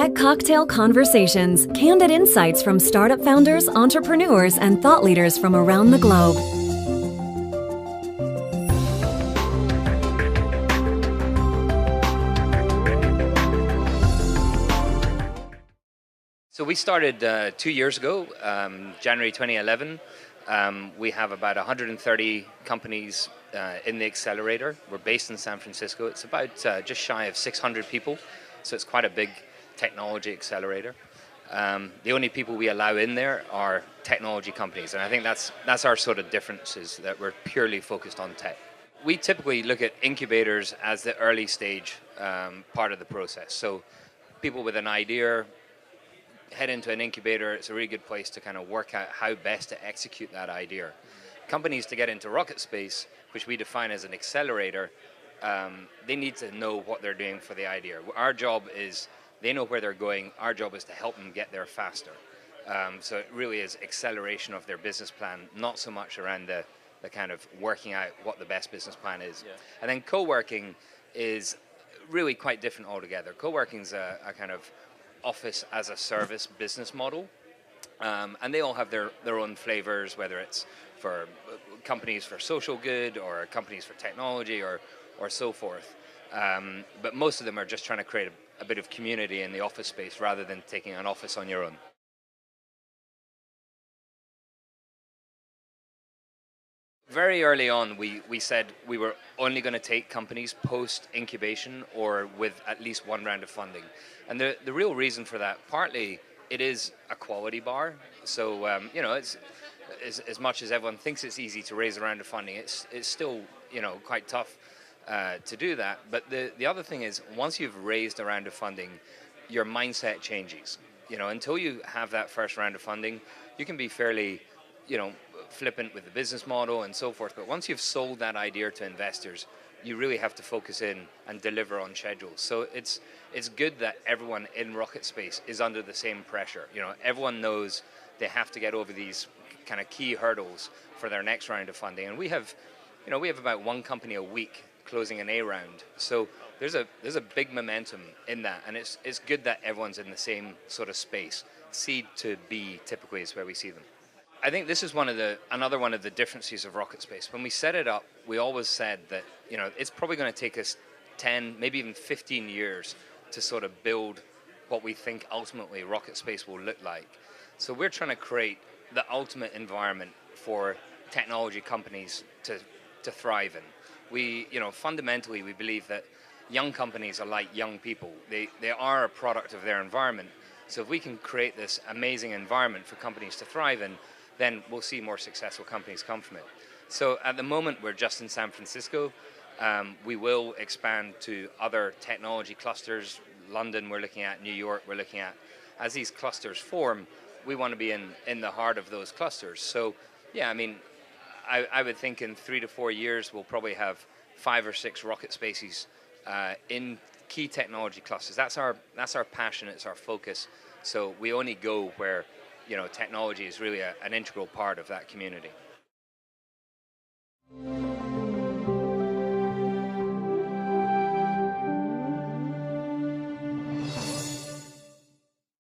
Get cocktail conversations, candid insights from startup founders, entrepreneurs, and thought leaders from around the globe. So we started 2 years ago, January 2011. We have about 130 companies in the accelerator. We're based in San Francisco. It's about just shy of 600 people, so it's quite a big technology accelerator. The only people we allow in there are technology companies, and I think that's our sort of difference, is that we're purely focused on tech. We typically look at incubators as the early stage part of the process. So people with an idea head into an incubator. It's a really good place to kind of work out how best to execute that idea. Companies to get into RocketSpace, which we define as an accelerator, they need to know what they're doing for the idea. Our job is, they know where they're going. Our job is to help them get there faster. So it really is acceleration of their business plan, not so much around the kind of working out what the best business plan is. Yeah. And then co-working is really quite different altogether. Co-working is a kind of office as a service business model, and they all have their own flavors, whether it's for companies for social good or companies for technology or so forth. But most of them are just trying to create a bit of community in the office space rather than taking an office on your own. Very early on, we said we were only going to take companies post-incubation or with at least one round of funding. And the real reason for that, partly, it is a quality bar. So, it's as much as everyone thinks it's easy to raise a round of funding, it's still, quite tough to do that. But the other thing is, once you've raised a round of funding, your mindset changes. Until you have that first round of funding, you can be fairly, flippant with the business model and so forth, but once you've sold that idea to investors, you really have to focus in and deliver on schedule. So it's good that everyone in RocketSpace is under the same pressure. Everyone knows they have to get over these kind of key hurdles for their next round of funding, and we have about one company a week closing an A round. So there's a big momentum in that, and it's good that everyone's in the same sort of space. Seed to B typically is where we see them. I think this is another one of the differences of RocketSpace. When we set it up, we always said that it's probably going to take us 10, maybe even 15 years to sort of build what we think ultimately RocketSpace will look like. So we're trying to create the ultimate environment for technology companies to thrive in. We, fundamentally, we believe that young companies are like young people. They are a product of their environment. So if we can create this amazing environment for companies to thrive in, then we'll see more successful companies come from it. So at the moment, we're just in San Francisco. We will expand to other technology clusters. London, we're looking at. New York, we're looking at. As these clusters form, we want to be in the heart of those clusters. So, yeah, I would think in 3 to 4 years, we'll probably have 5 or 6 RocketSpaces in key technology clusters. That's our passion. It's our focus. So we only go where technology is really an integral part of that community.